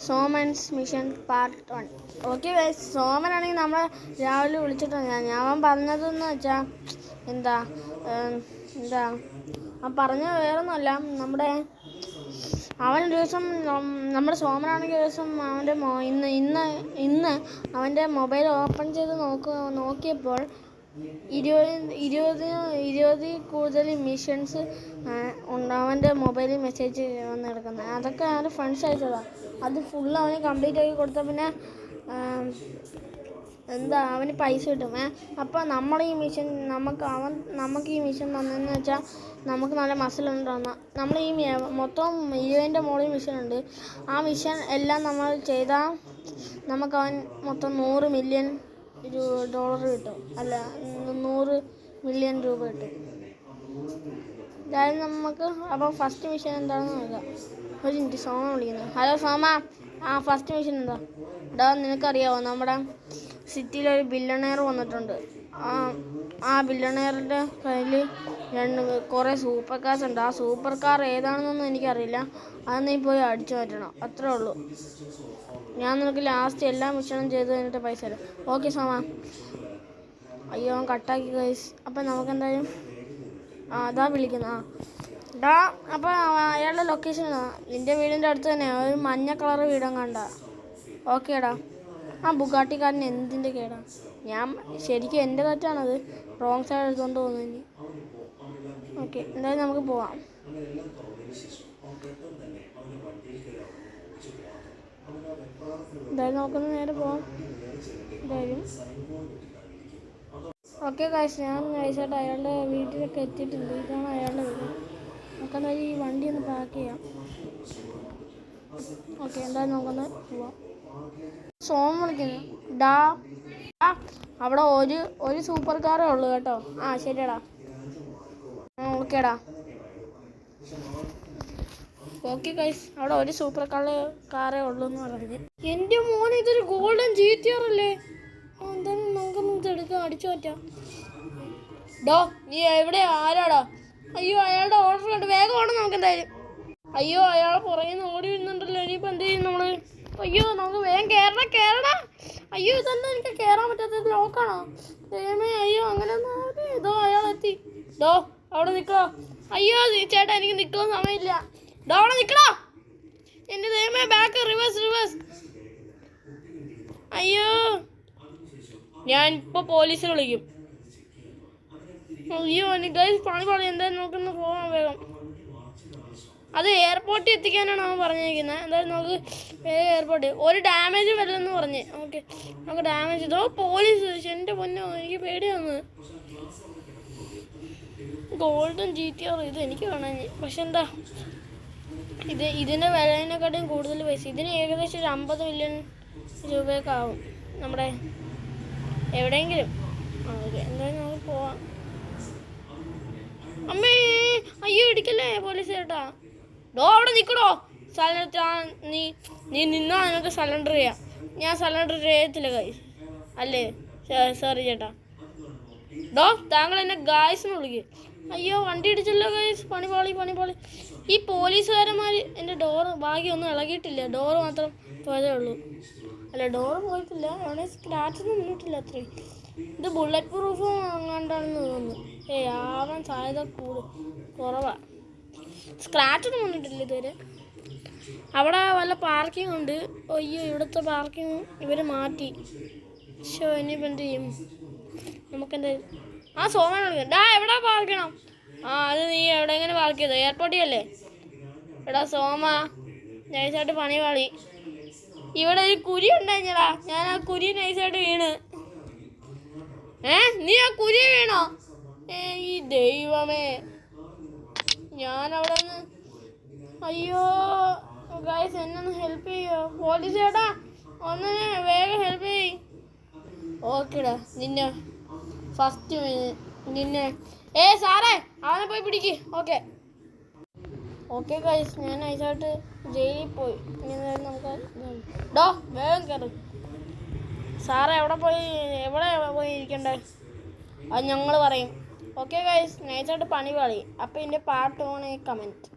Soman's mission part 1. Okay guys, സോമനാണെങ്കിൽ നമ്മളെ രാവിലെ വിളിച്ചിട്ടുണ്ട്. ഞാൻ പറഞ്ഞതെന്ന് വെച്ചാൽ എന്താ അവൻ പറഞ്ഞ വേറൊന്നുമല്ല. അവൻ ഒരു ദിവസം നമ്മുടെ സോമനാണെങ്കിൽ ഒരു ദിവസം അവൻ്റെ ഇന്ന് അവൻ്റെ മൊബൈൽ ഓപ്പൺ ചെയ്ത് നോക്കിയപ്പോൾ 20 കൂടുതൽ മിഷൻസ് അവൻ്റെ മൊബൈലിൽ മെസ്സേജ് വന്ന് കിടക്കുന്നത്. അതൊക്കെ അവൻ്റെ ഫ്രണ്ട്സ് അയച്ചതാണ്. അത് ഫുള്ള് അവന് കംപ്ലീറ്റ് ആക്കി കൊടുത്താൽ പിന്നെ അവന് പൈസ കിട്ടും. അപ്പോൾ നമുക്ക് ഈ മിഷൻ തന്നതെന്ന് വെച്ചാൽ നമുക്ക് നല്ല മസിലുണ്ടെന്ന്. നമ്മൾ ഈ മൊത്തം 20ൻ്റെ മുകളിൽ മിഷനുണ്ട്. ആ മിഷൻ എല്ലാം നമ്മൾ ചെയ്താൽ നമുക്ക് അവൻ മൊത്തം $100 മില്യൺ കിട്ടും. അല്ല, 100 മില്യൺ രൂപ കിട്ടും. അതായത് നമുക്ക് അപ്പോൾ ഫസ്റ്റ് മിഷൻ എന്താണെന്ന് നോക്കാം. ഒരു മിനിറ്റ്, സോമ വിളിക്കുന്നു. ഹലോ സോമ, ഫസ്റ്റ് മിഷൻ എന്താ? നിനക്കറിയാവോ, നമ്മുടെ സിറ്റിയിലൊരു ബില്ലണയർ വന്നിട്ടുണ്ട്. ആ ബില്ലണയറിൻ്റെ കയ്യിൽ കുറേ സൂപ്പർ കാർസ് ഉണ്ട്. ആ സൂപ്പർ കാർ ഏതാണെന്നൊന്നും എനിക്കറിയില്ല. അത് നീ പോയി അടിച്ചു മാറ്റണം. അത്രേ ഉള്ളൂ. ഞാൻ നിനക്ക് ലാസ്റ്റ് എല്ലാ മിഷനും ചെയ്ത് കഴിഞ്ഞിട്ട് പൈസ തരാം. ഓക്കെ സോമ. അയ്യോ, അവൻ കട്ടാക്കി ഗൈസ്. അപ്പം നമുക്കെന്തായാലും അതാ വിളിക്കുന്ന. അപ്പോൾ അയാളുടെ ലൊക്കേഷൻ നിൻ്റെ വീടിൻ്റെ അടുത്ത് തന്നെ ഒരു മഞ്ഞ കളർ വീടും കണ്ട. ഓക്കേടാ. ബുഗാട്ടിക്കാരൻ എന്തിൻ്റെ കേടാ? ഞാൻ ശരിക്കും എൻ്റെ തെറ്റാണത്. റോങ് സൈഡ് എടുത്തുകൊണ്ട് പോകുന്നു. ഓക്കെ, എന്തായാലും നമുക്ക് പോവാം. എന്തായാലും നമുക്കൊന്ന് നേരെ പോവാം. എന്തായാലും ഓക്കെ ഗൈസ്, ഞാൻ നൈസായിട്ട് അയാളുടെ വീട്ടിലൊക്കെ എത്തിയിട്ടുണ്ട്. ഇതാണ് അയാളുടെ വീട്. നമുക്കെന്തായാലും ഈ വണ്ടി ഒന്ന് പാർക്ക് ചെയ്യാം. ഓക്കെ, എന്തായാലും നമുക്കൊന്ന് പോവാം. സോമ വിളിക്കുന്നു. അവിടെ ഒരു സൂപ്പർ കാറേ ഉള്ളൂ കേട്ടോ. ശരിയടാ. ഓക്കേടാ. ഓക്കെ ഗൈസ്, അവിടെ ഒരു സൂപ്പർ കാറേ ഉള്ളൂ എന്ന് പറഞ്ഞ്. എൻ്റെ മോനെ, ഇതൊരു ഗോൾഡൻ GTR അല്ലേ? എന്തായാലും നമുക്കൊന്ന് ഇതെടുക്കാം, അടിച്ചു മാറ്റാം. നീ എവിടെ? ആരാടാ? അയ്യോ, അയാളുടെ ഓർഡർ കണ്ട് വേഗം ഓണം നമുക്ക് എന്തായാലും. അയ്യോ, അയാളെ പുറകെ നിന്ന് ഓടി വരുന്നുണ്ടല്ലോ. ഇനിയിപ്പോൾ എന്ത് ചെയ്യും നമ്മൾ? അയ്യോ, നമുക്ക് വേഗം കയറടാ. അയ്യോ, ഇതെന്താ എനിക്ക് കയറാൻ പറ്റാത്തത്? ലോക്കാണോ? ദൈവമേ, അയ്യോ, അങ്ങനെ ഇതോ അയാളെത്തി. അവിടെ നിൽക്കണോ? അയ്യോ ചേട്ടാ, എനിക്ക് നിൽക്കുന്ന സമയമില്ല. അവിടെ നിൽക്കണോ? എൻ്റെ ദൈവമേ, ബാക്ക് റിവേഴ്സ്. അയ്യോ, ഞാൻ ഇപ്പോൾ പോലീസിനെ വിളിക്കും. അയ്യോ, എനിക്ക് പണി എന്തായാലും നമുക്കൊന്ന് പോകാൻ വേഗം. അത് എയർപോർട്ടിൽ എത്തിക്കാനാണ് അവൻ പറഞ്ഞിരിക്കുന്നത്. എന്തായാലും നമുക്ക് എയർപോർട്ട് ഒരു ഡാമേജ് വരില്ലെന്ന് പറഞ്ഞ്. ഓക്കെ, നമുക്ക് ഡാമേജ് പോലീസ്. എൻ്റെ പൊന്നോ, എനിക്ക് പേടിയാണ്. ഗോൾഡൻ GTR ഇത് എനിക്ക് കാണാൻ. പക്ഷെ എന്താ ഇതിൻ്റെ വിലതിനെക്കാട്ടും കൂടുതൽ പൈസ. ഇതിന് ഏകദേശം ഒരു 50 മില്യൺ രൂപയൊക്കെ ആവും നമ്മുടെ എവിടെയെങ്കിലും. ഓക്കെ, എന്തായാലും നമുക്ക് പോവാം. അമ്മേ, അയ്യോ, ഇടിക്കല്ലേ പോലീസ് ചേട്ടാ. അവിടെ നിൽക്കണോ? നീ നിന്നാ നിനക്ക് സറണ്ടർ ചെയ്യാം. ഞാൻ സറണ്ടർ ചെയ്യത്തില്ല ഗൈസ്. അല്ലേ? സോറി ചേട്ടാ. താങ്കൾ എന്നെ ഗായ്സിന് വിളിക്കുക. അയ്യോ, വണ്ടി ഇടിച്ചല്ലോ ഗൈസ്. പണിപാളി. ഈ പോലീസുകാരന്മാർ എൻ്റെ ഭാഗ്യം ഒന്നും ഇളകിയിട്ടില്ല. ഡോറ് മാത്രം പോയതേ ഉള്ളൂ. അല്ല, ഡോറ് പോയിട്ടില്ല. അവിടെ സ്ക്രാച്ചൊന്നും വീണിട്ടില്ല. അത്രയും ഇത് ബുള്ളറ്റ് പ്രൂഫും അങ്ങാണ്ടാണെന്ന് തോന്നുന്നു. ആവാൻ സാധ്യത കുറവാണ്. സ്ക്രാച്ചൊന്നും വന്നിട്ടില്ല ഇതുവരെ. അവിടെ വല്ല പാർക്കിംഗ് ഉണ്ട്. അയ്യോ, ഇവിടുത്തെ പാർക്കിംഗ് ഇവർ മാറ്റി. ഇനിയിപ്പോൾ എന്ത് ചെയ്യും? നമുക്കെന്തായാലും സോമൻ വിളിക്കാം. എവിടെ പാർക്ക് ചെയ്യണം? അത് നീ എങ്ങനെ പാർക്ക് ചെയ്തോ? എയർപോർട്ടിൽ അല്ലേ? എടാ സോമ, നൈസായിട്ട് പണിപാളി. ഇവിടെ ഒരു കുരി ഉണ്ടായിഞ്ഞടാ. ഞാൻ ആ കുരി നൈസായിട്ട് വീണ്. നീ ആ കുരി വീണോ? ഈ ദൈവമേ, ഞാനവിടെ നിന്ന്. അയ്യോ ഗൈസ്, എന്നൊന്ന് ഹെൽപ്പ് ചെയ്യോ? പോലീസ് ചേട്ടാ, ഒന്ന് വേഗം ഹെൽപ്പ് ചെയ്യ്. ഓക്കേടാ, നിന്നെ സാറേ, അവനെ പോയി പിടിക്ക്. ഓക്കെ ഗൈസ്, ഞാൻ നൈസായിട്ട് ജയിലിൽ പോയി. നമുക്ക് വേഗം കയറും. സാറേ, എവിടെ പോയി ഇരിക്കണ്ടേ? അത് ഞങ്ങൾ പറയും. ഓക്കെ ഗൈസ്, നൈസായിട്ട് പണി പാളി. അപ്പോൾ ഇതിൻ്റെ പാർട്ട് 1 കമൻറ്റ്.